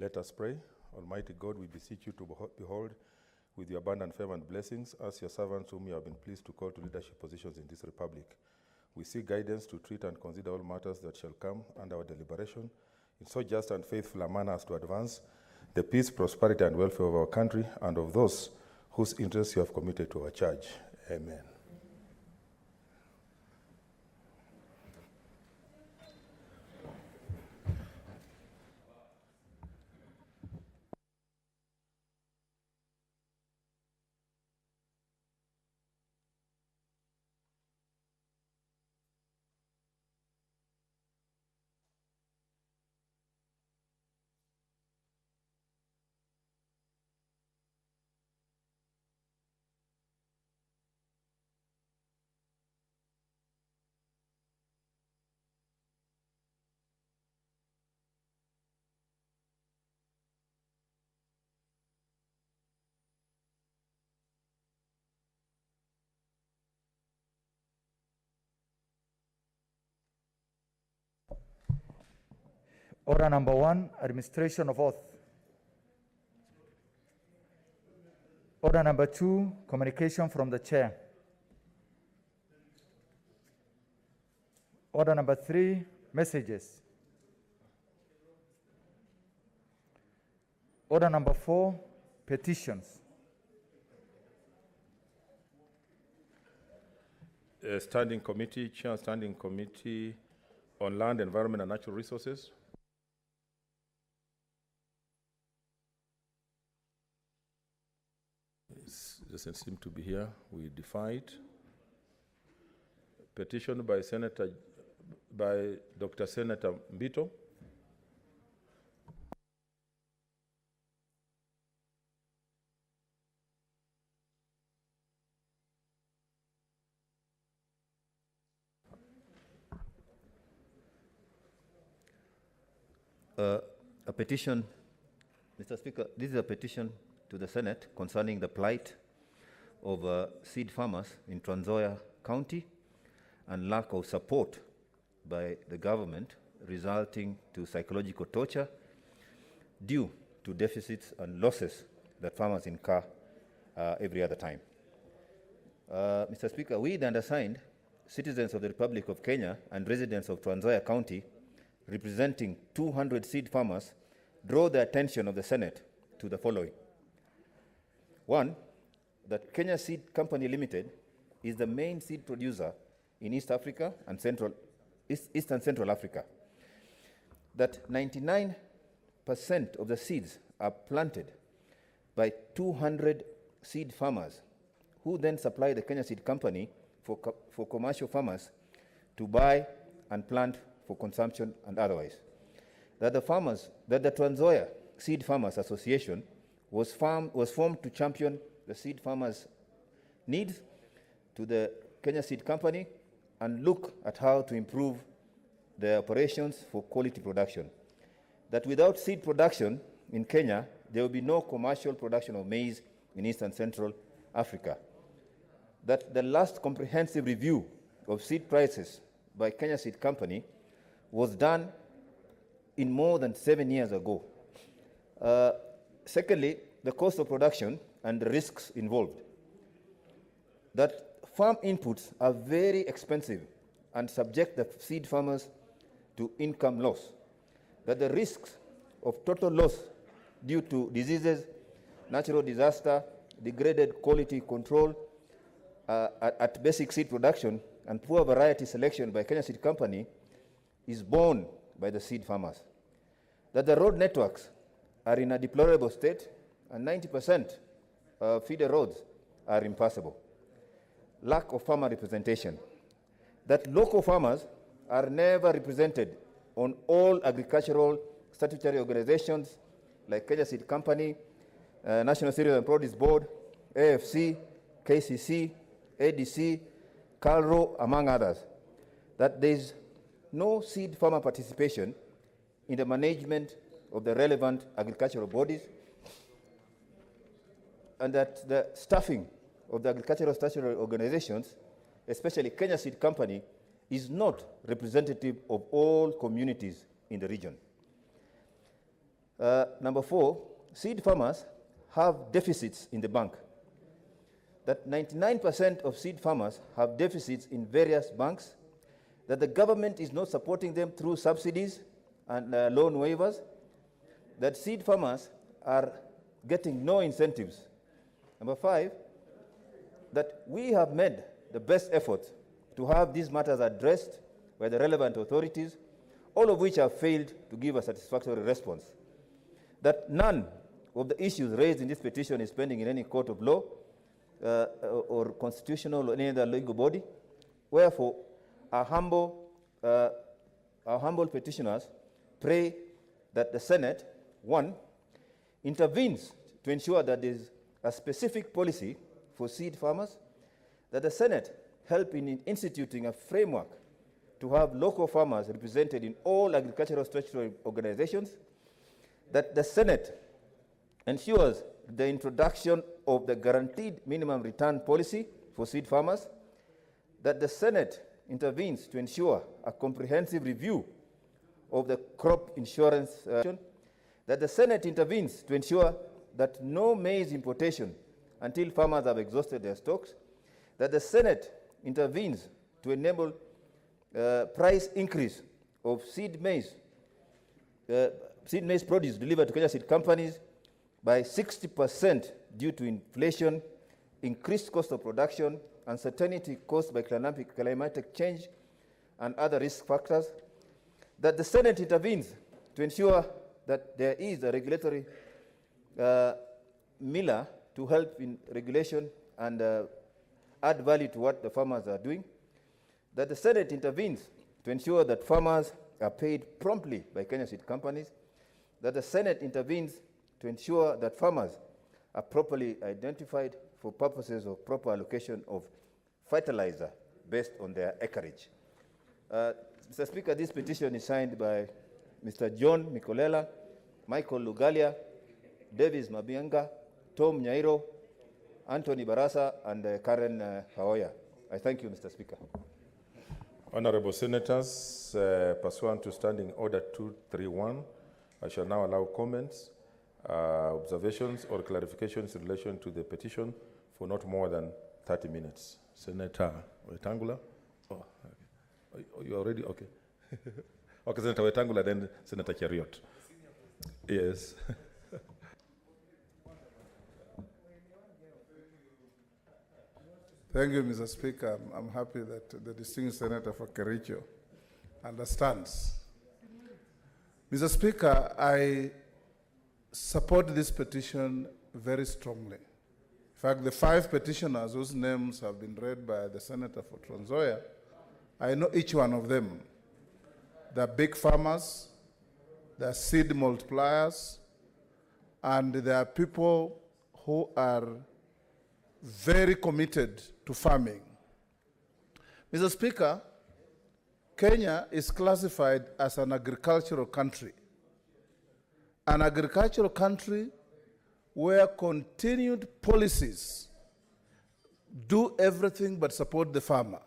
Let us pray. Almighty God, we beseech you to behold with your abundant favor and blessings as your servants whom you have been pleased to call to leadership positions in this republic. We seek guidance to treat and consider all matters that shall come under our deliberation in so just and faithful a manner as to advance the peace, prosperity, and welfare of our country and of those whose interests you have committed to our charge. Amen. Order number 1, administration of oath. Order number 2, communication from the chair. Order number 3, messages. Order number 4, petitions. Standing committee, Chair, Standing Committee on Land, Environment, and Natural Resources. Doesn't seem to be here. We defy it. Petition by Dr. Senator Mbito. A petition, Mr. Speaker, this is a petition to the Senate concerning the plight of seed farmers in Trans Nzoia County and lack of support by the government resulting to psychological torture due to deficits and losses that farmers incur every other time. Mr. Speaker, we, the undersigned, citizens of the Republic of Kenya and residents of Trans Nzoia County, representing 200 seed farmers, draw the attention of the Senate to the following. 1, that Kenya Seed Company Limited is the main seed producer in East Africa and East and Central Africa. That 99% of the seeds are planted by 200 seed farmers who then supply the Kenya Seed Company for commercial farmers to buy and plant for consumption and otherwise. That the Trans Nzoia Seed Farmers Association was formed to champion the seed farmers' needs to the Kenya Seed Company and look at how to improve their operations for quality production. That without seed production in Kenya, there will be no commercial production of maize in East and Central Africa. That the last comprehensive review of seed prices by Kenya Seed Company was done in more than 7 years ago. Secondly, the cost of production and the risks involved. That farm inputs are very expensive and subject the seed farmers to income loss. That the risks of total loss due to diseases, natural disaster, degraded quality control at basic seed production, and poor variety selection by Kenya Seed Company is borne by the seed farmers. That the road networks are in a deplorable state, and 90% of feeder roads are impassable. Lack of farmer representation. That local farmers are never represented on all agricultural statutory organizations like Kenya Seed Company, National Cereal and Produce Board, AFC, KCC, ADC, CALRO, among others. That there is no seed farmer participation in the management of the relevant agricultural bodies, and that the staffing of the agricultural statutory organizations, especially Kenya Seed Company, is not representative of all communities in the region. Number 4, seed farmers have deficits in the bank. That 99% of seed farmers have deficits in various banks, that the government is not supporting them through subsidies and loan waivers, that seed farmers are getting no incentives. Number 5, that we have made the best effort to have these matters addressed by the relevant authorities, all of which have failed to give a satisfactory response. That none of the issues raised in this petition is pending in any court of law or constitutional or any other legal body. Wherefore, our humble petitioners pray that the Senate, 1, intervenes to ensure that there is a specific policy for seed farmers, that the Senate help in instituting a framework to have local farmers represented in all agricultural statutory organizations, that the Senate ensures the introduction of the guaranteed minimum return policy for seed farmers, that the Senate intervenes to ensure a comprehensive review of the crop insurance, that the Senate intervenes to ensure that no maize importation until farmers have exhausted their stocks, that the Senate intervenes to enable price increase of seed maize produce delivered to Kenya seed companies by 60% due to inflation, increased cost of production, uncertainty caused by climatic change and other risk factors, that the Senate intervenes to ensure that there is a regulatory miller to help in regulation and add value to what the farmers are doing, that the Senate intervenes to ensure that farmers are paid promptly by Kenya seed companies, that the Senate intervenes to ensure that farmers are properly identified for purposes of proper allocation of fertilizer based on their acreage. Mr. Speaker, this petition is signed by Mr. John Mikolela, Michael Lugalia, Davis Mabianga, Tom Nyairo, Anthony Barasa, and Karen Haoya. I thank you, Mr. Speaker. Honorable Senators, pursuant to Standing Order 231, I shall now allow comments, observations, or clarifications in relation to the petition for not more than 30 minutes. Senator Wetangula? Oh, okay. You already? Okay. Okay, Senator Wetangula, then Senator Chariot. Yes. Thank you, Mr. Speaker. I'm happy that the distinguished Senator for Kericho understands. Mr. Speaker, I support this petition very strongly. In fact, the 5 petitioners whose names have been read by the Senator for Trans Nzoia, I know each one of them. They're big farmers, they're seed multipliers, and they are people who are very committed to farming. Mr. Speaker, Kenya is classified as an agricultural country. An agricultural country where continued policies do everything but support the farmer.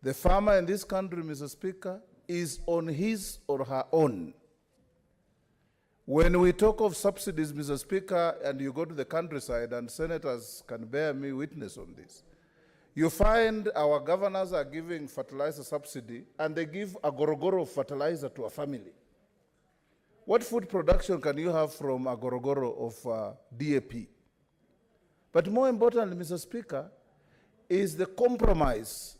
The farmer in this country, Mr. Speaker, is on his or her own. When we talk of subsidies, Mr. Speaker, and you go to the countryside, and senators can bear me witness on this, you find our governors are giving fertilizer subsidy, and they give a gorogoro of fertilizer to a family. What food production can you have from a gorogoro of DAP? But more importantly, Mr. Speaker, is the compromise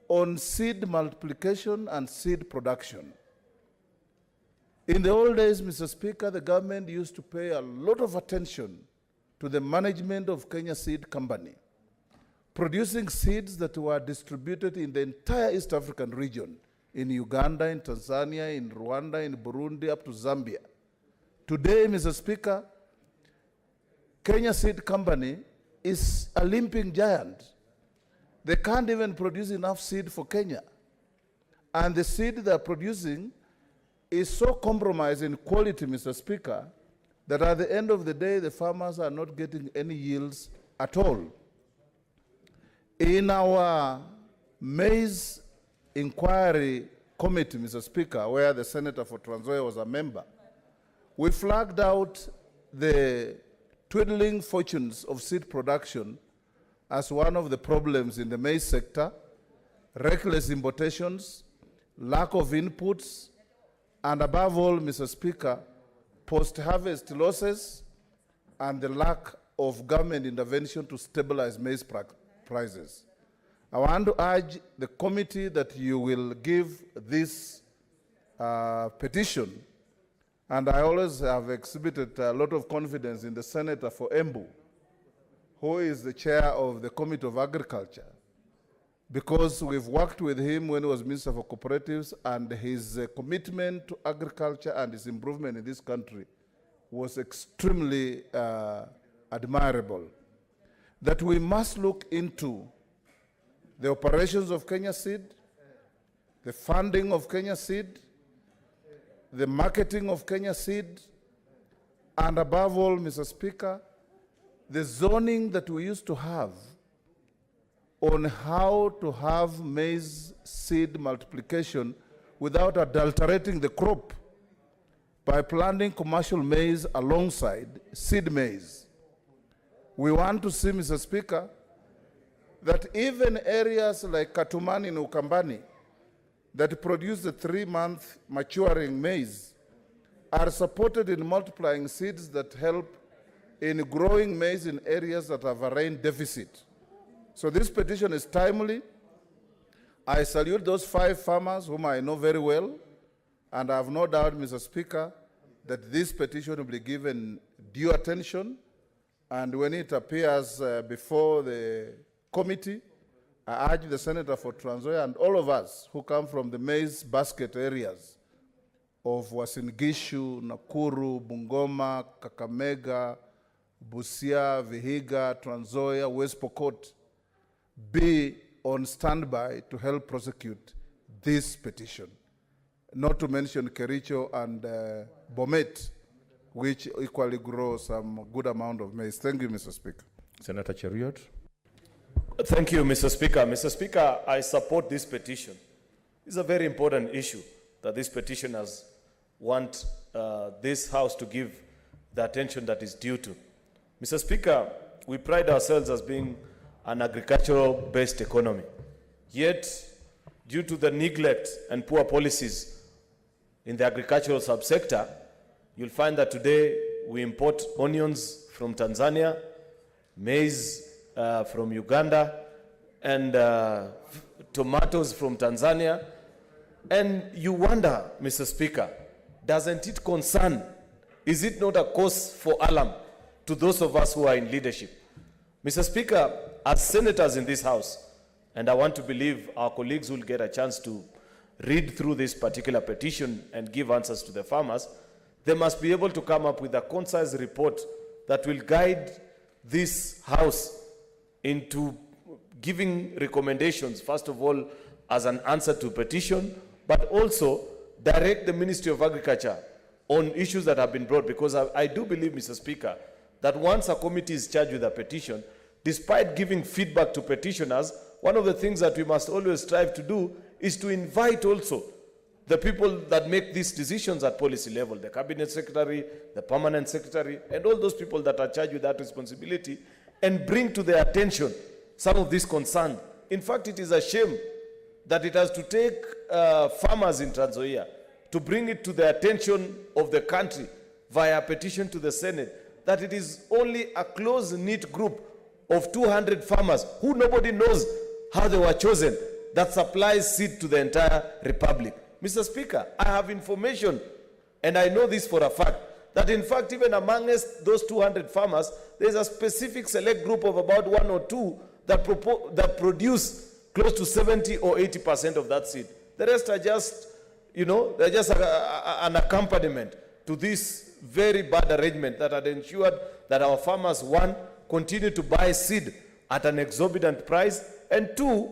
on seed multiplication and seed production. In the old days, Mr. Speaker, the government used to pay a lot of attention to the management of Kenya Seed Company, producing seeds that were distributed in the entire East African region, in Uganda, in Tanzania, in Rwanda, in Burundi, up to Zambia. Today, Mr. Speaker, Kenya Seed Company is a limping giant. They can't even produce enough seed for Kenya. And the seed they're producing is so compromised in quality, Mr. Speaker, that at the end of the day, the farmers are not getting any yields at all. In our maize inquiry committee, Mr. Speaker, where the Senator for Trans Nzoia was a member, we flagged out the dwindling fortunes of seed production as one of the problems in the maize sector, reckless importations, lack of inputs, and above all, Mr. Speaker, post-harvest losses and the lack of government intervention to stabilize maize prices. I want to urge the committee that you will give this petition, and I always have exhibited a lot of confidence in the Senator for Embu, who is the chair of the Committee of Agriculture, because we've worked with him when he was Minister for Cooperatives, and his commitment to agriculture and his improvement in this country was extremely admirable. That we must look into the operations of Kenya Seed, the funding of Kenya Seed, the marketing of Kenya Seed, and above all, Mr. Speaker, the zoning that we used to have on how to have maize seed multiplication without adulterating the crop by planting commercial maize alongside seed maize. We want to see, Mr. Speaker, that even areas like Katumani and Ukambani that produce the 3-month maturing maize are supported in multiplying seeds that help in growing maize in areas that have a rain deficit. So this petition is timely. I salute those 5 farmers whom I know very well, and I have no doubt, Mr. Speaker, that this petition will be given due attention, and when it appears before the committee, I urge the Senator for Trans Nzoia and all of us who come from the maize basket areas of Uasin Gishu, Nakuru, Bungoma, Kakamega, Busia, Vihiga, Trans Nzoia, West Pokot, be on standby to help prosecute this petition. Not to mention Kericho and Bomet, which equally grow some good amount of maize. Thank you, Mr. Speaker. Senator Cheruiyot. Thank you, Mr. Speaker. Mr. Speaker, I support this petition. It's a very important issue that these petitioners want this House to give the attention that is due to. Mr. Speaker, we pride ourselves as being an agricultural-based economy. Yet, due to the neglect and poor policies in the agricultural subsector, you'll find that today we import onions from Tanzania, maize from Uganda, and tomatoes from Tanzania. And you wonder, Mr. Speaker, doesn't it concern, is it not a cause for alarm to those of us who are in leadership? Mr. Speaker, as senators in this House, and I want to believe our colleagues will get a chance to read through this particular petition and give answers to the farmers, they must be able to come up with a concise report that will guide this House into giving recommendations, first of all, as an answer to petition, but also direct the Ministry of Agriculture on issues that have been brought, because I do believe, Mr. Speaker, that once a committee is charged with a petition, despite giving feedback to petitioners, one of the things that we must always strive to do is to invite also the people that make these decisions at policy level, the cabinet secretary, the permanent secretary, and all those people that are charged with that responsibility, and bring to their attention some of these concerns. In fact, it is a shame that it has to take farmers in Trans Nzoia to bring it to the attention of the country via petition to the Senate, that it is only a close-knit group of 200 farmers who nobody knows how they were chosen that supplies seed to the entire republic. Mr. Speaker, I have information, and I know this for a fact, that in fact even amongst those 200 farmers, there's a specific select group of about 1 or 2 that produce close to 70 or 80% of that seed. The rest are just, they're just an accompaniment to this very bad arrangement that had ensured that our farmers, 1, continue to buy seed at an exorbitant price, and 2,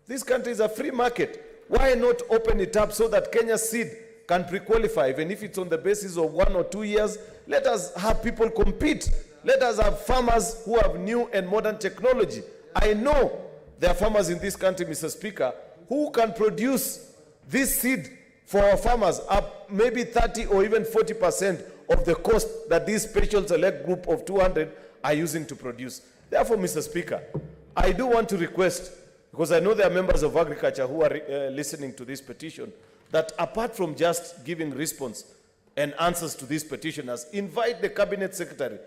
this country is a free market. Why not open it up so that Kenya Seed can pre-qualify, even if it's on the basis of 1 or 2 years? Let us have people compete. Let us have farmers who have new and modern technology. I know there are farmers in this country, Mr. Speaker, who can produce this seed for our farmers up maybe 30 or even 40% of the cost that this special select group of 200 are using to produce. Therefore, Mr. Speaker, I do want to request, because I know there are members of agriculture who are listening to this petition, that apart from just giving response and answers to these petitioners, invite the Cabinet Secretary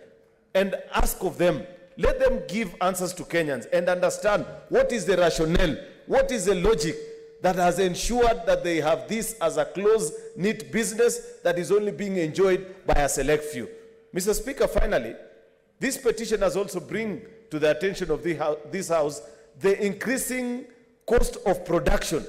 and ask of them, let them give answers to Kenyans and understand what is the rationale, what is the logic that has ensured that they have this as a close-knit business that is only being enjoyed by a select few. Mr. Speaker, finally, this petition has also bring to the attention of this House the increasing cost of production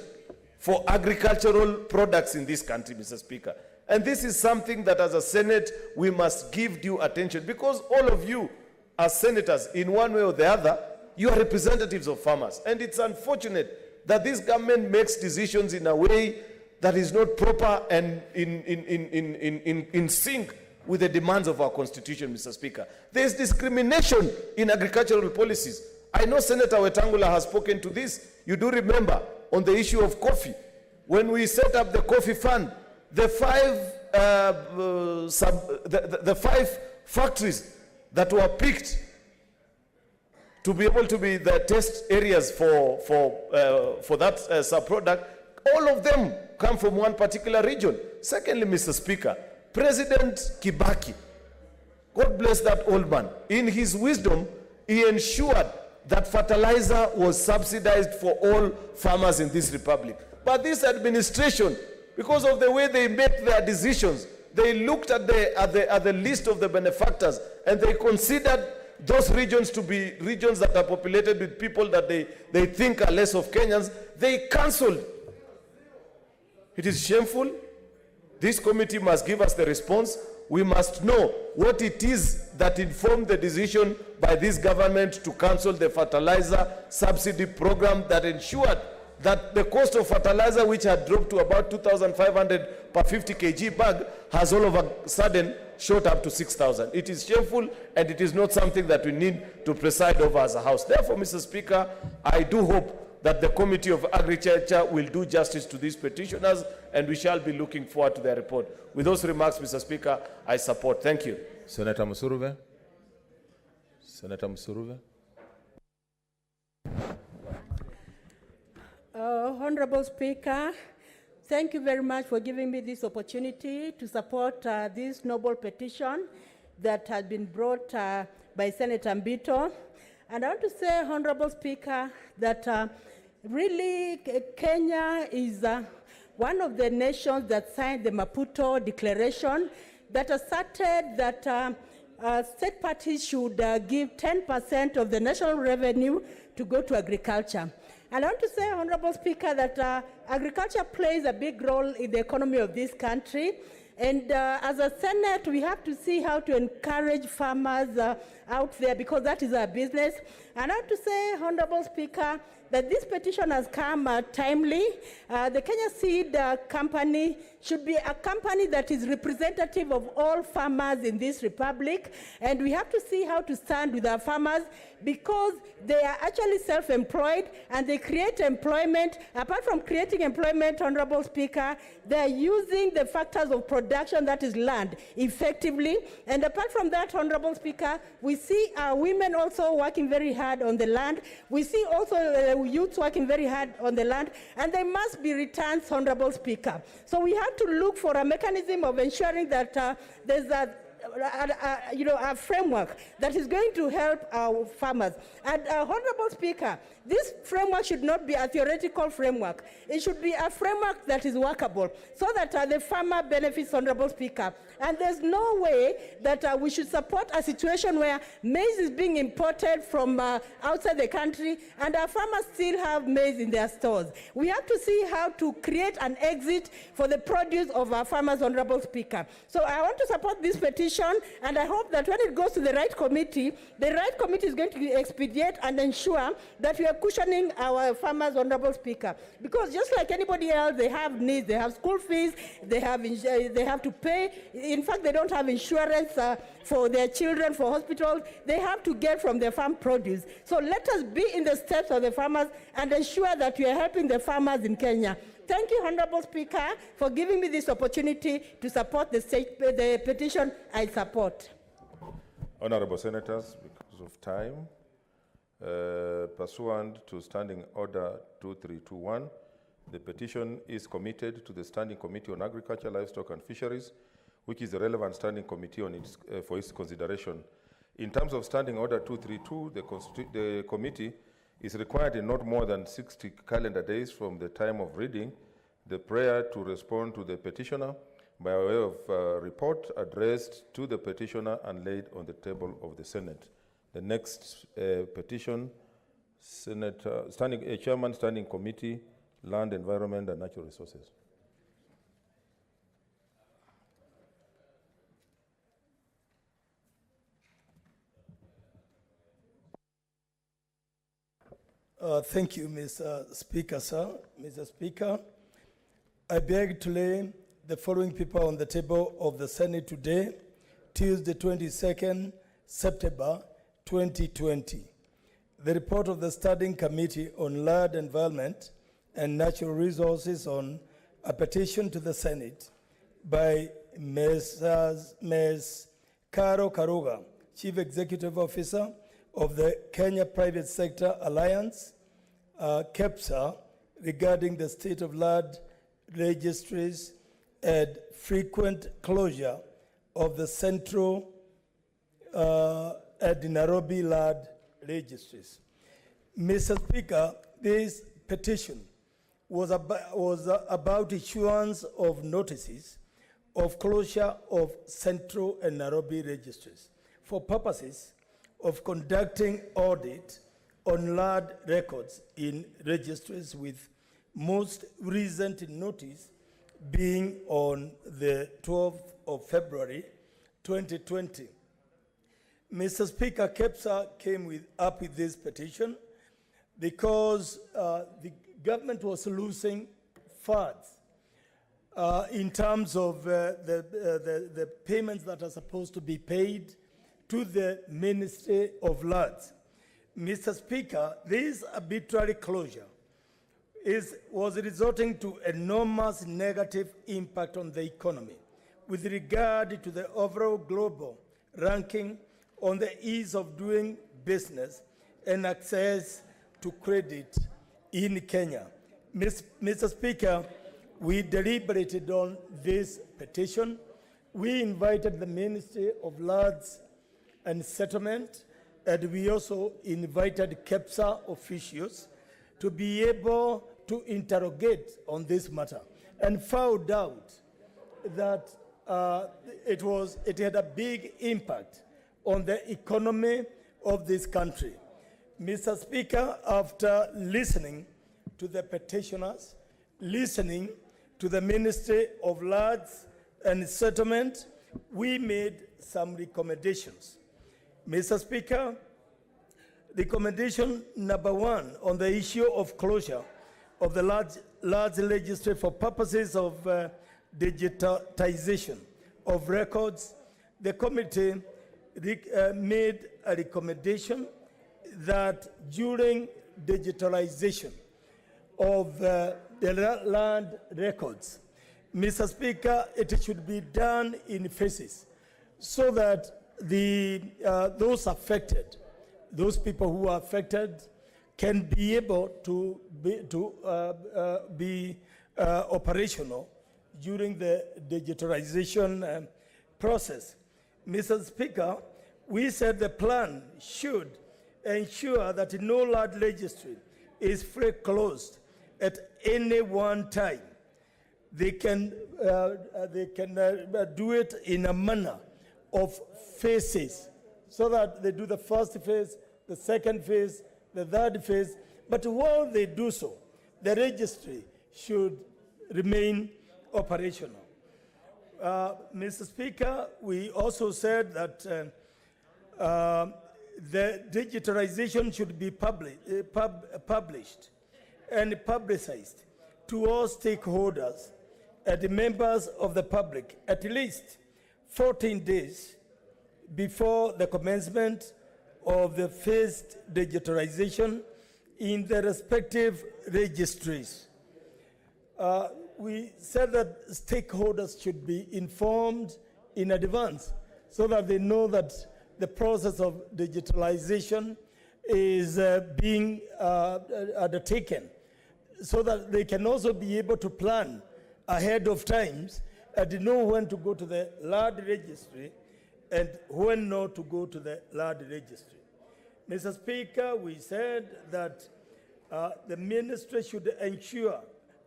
for agricultural products in this country, Mr. Speaker. And this is something that as a Senate, we must give due attention, because all of you, as senators, in one way or the other, you are representatives of farmers. And it's unfortunate that this government makes decisions in a way that is not proper and in sync with the demands of our Constitution, Mr. Speaker. There is discrimination in agricultural policies. I know Senator Wetangula has spoken to this. You do remember on the issue of coffee. When we set up the coffee fund, the five factories that were picked to be able to be the test areas for that sub-product, all of them come from one particular region. Secondly, Mr. Speaker, President Kibaki, God bless that old man, in his wisdom, he ensured that fertilizer was subsidized for all farmers in this republic. But this administration, because of the way they make their decisions, they looked at the list of the benefactors and they considered those regions to be regions that are populated with people that they think are less of Kenyans. They cancelled. It is shameful. This committee must give us the response. We must know what it is that informed the decision by this government to cancel the fertilizer subsidy program that ensured that the cost of fertilizer, which had dropped to about 2,500 per 50 kg bag, has all of a sudden shot up to 6,000. It is shameful, and it is not something that we need to preside over as a House. Therefore, Mr. Speaker, I do hope that the Committee of Agriculture will do justice to these petitioners, and we shall be looking forward to their report. With those remarks, Mr. Speaker, I support. Thank you. Senator Musuruve. Senator Musuruve. Honorable Speaker, thank you very much for giving me this opportunity to support this noble petition that has been brought by Senator Mbito. And I want to say, Honorable Speaker, that really Kenya is one of the nations that signed the Maputo Declaration that asserted that state parties should give 10% of the national revenue to go to agriculture. And I want to say, Honorable Speaker, that agriculture plays a big role in the economy of this country. And as a Senate, we have to see how to encourage farmers out there, because that is our business. And I have to say, Honorable Speaker, that this petition has come timely. The Kenya Seed Company should be a company that is representative of all farmers in this republic. And we have to see how to stand with our farmers, because they are actually self-employed and they create employment. Apart from creating employment, Honorable Speaker, they are using the factors of production, that is land, effectively. And apart from that, Honorable Speaker, we see our women also working very hard on the land. We see also youths working very hard on the land, and they must be returns, Honorable Speaker. So we have to look for a mechanism of ensuring that there's a framework that is going to help our farmers. And Honorable Speaker, this framework should not be a theoretical framework. It should be a framework that is workable, so that the farmer benefits, Honorable Speaker. And there's no way that we should support a situation where maize is being imported from outside the country and our farmers still have maize in their stores. We have to see how to create an exit for the produce of our farmers, Honorable Speaker. So I want to support this petition, and I hope that when it goes to the right committee is going to expedite and ensure that we are cushioning our farmers, Honorable Speaker. Because just like anybody else, they have needs. They have school fees. They have to pay. In fact, they don't have insurance for their children, for hospitals. They have to get from their farm produce. So let us be in the steps of the farmers and ensure that we are helping the farmers in Kenya. Thank you, Honorable Speaker, for giving me this opportunity to support the petition I support. Honorable Senators, because of time, pursuant to Standing Order 2321, the petition is committed to the Standing Committee on Agriculture, Livestock and Fisheries, which is the relevant standing committee on for its consideration. In terms of Standing Order 232, the committee is required in not more than 60 calendar days from the time of reading the prayer to respond to the petitioner by way of report addressed to the petitioner and laid on the table of the Senate. The next petition, Chairman, Standing Committee, Land, Environment and Natural Resources. Thank you, Mr. Speaker, sir. Mr. Speaker, I beg to lay the following paper on the table of the Senate today, Tuesday, 22nd September 2020. The report of the Standing Committee on Land, Environment and Natural Resources on a petition to the Senate by Ms. Caro Karuga, Chief Executive Officer of the Kenya Private Sector Alliance, KEPSA, regarding the state of land registries and frequent closure of the Central and Nairobi land registries. Mr. Speaker, this petition was about issuance of notices of closure of Central and Nairobi registries for purposes of conducting audit on land records in registries, with most recent notice being on the 12th of February 2020. Mr. Speaker, KEPSA came up with this petition because the government was losing funds in terms of the payments that are supposed to be paid to the Ministry of Lands. Mr. Speaker, this arbitrary closure was resulting to enormous negative impact on the economy with regard to the overall global ranking on the ease of doing business and access to credit in Kenya. Mr. Speaker, we deliberated on this petition. We invited the Ministry of Lands and Settlement, and we also invited KEPSA officials to be able to interrogate on this matter, and found out that it had a big impact on the economy of this country. Mr. Speaker, after listening to the petitioners, listening to the Ministry of Lands and Settlement, we made some recommendations. Mr. Speaker, recommendation number 1 on the issue of closure of the large registry for purposes of digitization of records, the committee made a recommendation that during digitalization of the land records, Mr. Speaker, it should be done in phases so that those affected, those people who are affected, can be able to be operational during the digitalization process. Mr. Speaker, we said the plan should ensure that no land registry is free closed at any one time. They can do it in a manner of phases, so that they do the first phase, the second phase, the third phase. But while they do so, the registry should remain operational. Mr. Speaker, we also said that the digitalization should be published and publicized to all stakeholders and members of the public at least 14 days before the commencement of the phased digitalization in the respective registries. we said that stakeholders should be informed in advance so that they know that the process of digitalization is being undertaken, so that they can also be able to plan ahead of times and know when to go to the land registry and when not to go to the land registry. Mr. Speaker, we said that the ministry should ensure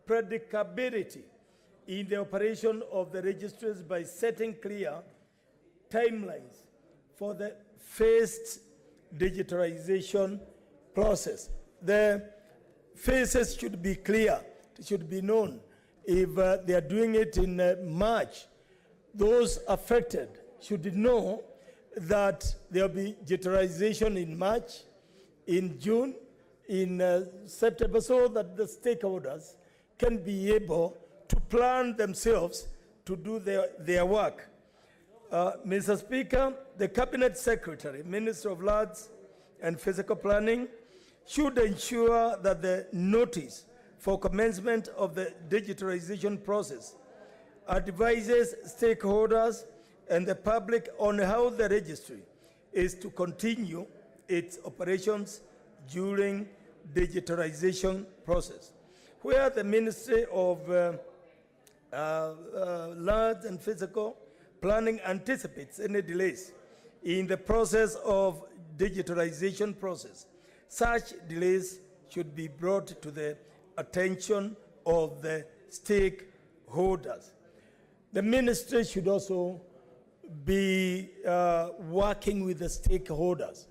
predictability in the operation of the registries by setting clear timelines for the phased digitalization process. The phases should be clear, it should be known. If they are doing it in March, those affected should know that there will be digitalization in March, in June, in September, so that the stakeholders can be able to plan themselves to do their work. Mr. Speaker, the Cabinet Secretary, Minister of Lands and Physical Planning, should ensure that the notice for commencement of the digitalization process advises stakeholders and the public on how the registry is to continue its operations during digitalization process. Where the Ministry of Lands and Physical Planning anticipates any delays in the process of digitalization process, such delays should be brought to the attention of the stakeholders. The ministry should also be working with the stakeholders.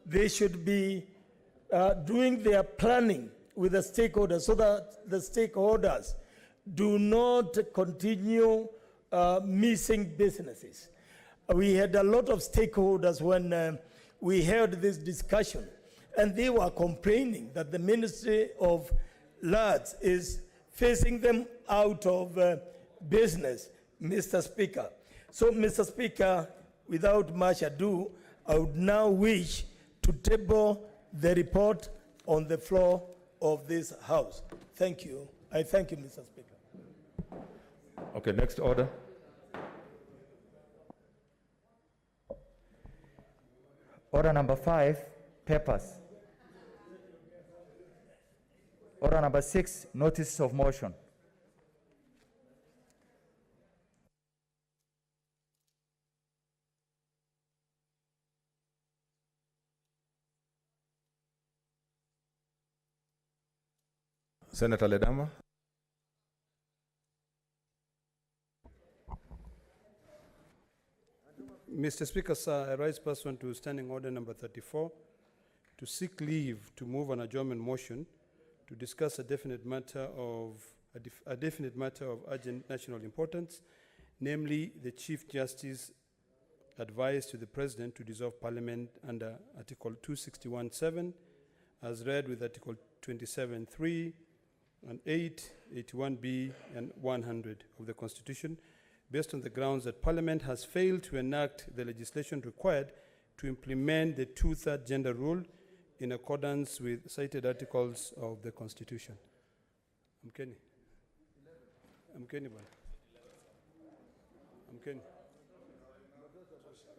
They should be doing their planning with the stakeholders so that the stakeholders do not continue missing businesses. We had a lot of stakeholders when we held this discussion, and they were complaining that the Ministry of Lands is facing them out of business, Mr. Speaker. So, Mr. Speaker, without much ado, I would now wish to table the report on the floor of this House. Thank you. I thank you, Mr. Speaker. Okay, next order. Order number 5, papers. Order number 6, notice of motion. Senator Ledama. Mr. Speaker, sir, I rise pursuant to Standing Order number 34 to seek leave to move an adjournment motion to discuss a definite matter of urgent national importance, namely the Chief Justice advised to the President to dissolve Parliament under Article 261(7), as read with Article 27(3) and 8, 81B, and 100 of the Constitution, based on the grounds that Parliament has failed to enact the legislation required to implement the 2/3 gender rule in accordance with cited articles of the Constitution. I'm Kenny.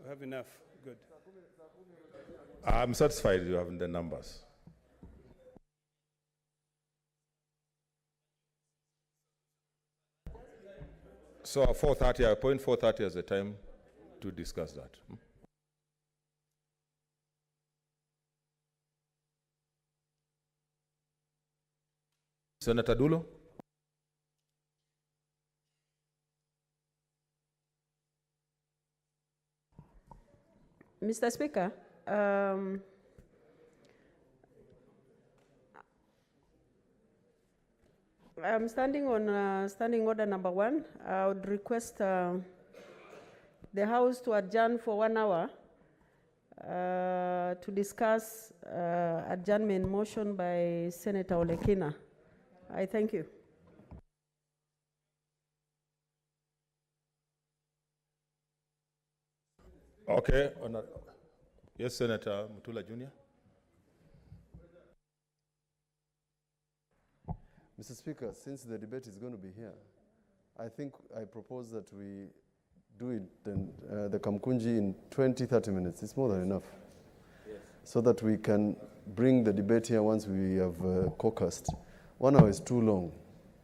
I have enough. Good. I'm satisfied you have the numbers. So 4:30, I appoint 4:30 as the time to discuss that. Senator Dulo. Mr. Speaker, I'm standing on standing order number 1. I would request the House to adjourn for 1 hour to discuss adjournment motion by Senator Olekina. I thank you. Okay. Yes, Senator Mutula Jr. Mr. Speaker, since the debate is going to be here, I think I propose that we do it the Kamkunji in 20-30 minutes. It's more than enough. Yes. So that we can bring the debate here once we have caucused. 1 hour is too long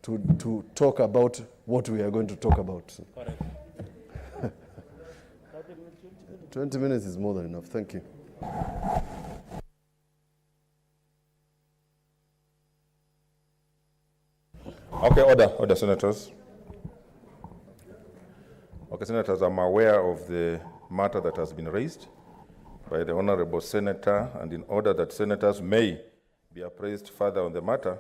to talk about what we are going to talk about. Correct. 20 minutes is more than enough. Thank you. Okay, order, senators. Okay, senators, I'm aware of the matter that has been raised by the honorable senator, and in order that senators may be appraised further on the matter,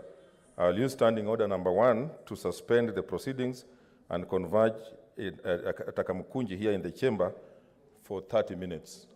I'll use standing order number 1 to suspend the proceedings and converge at Kamkunji here in the chamber for 30 minutes.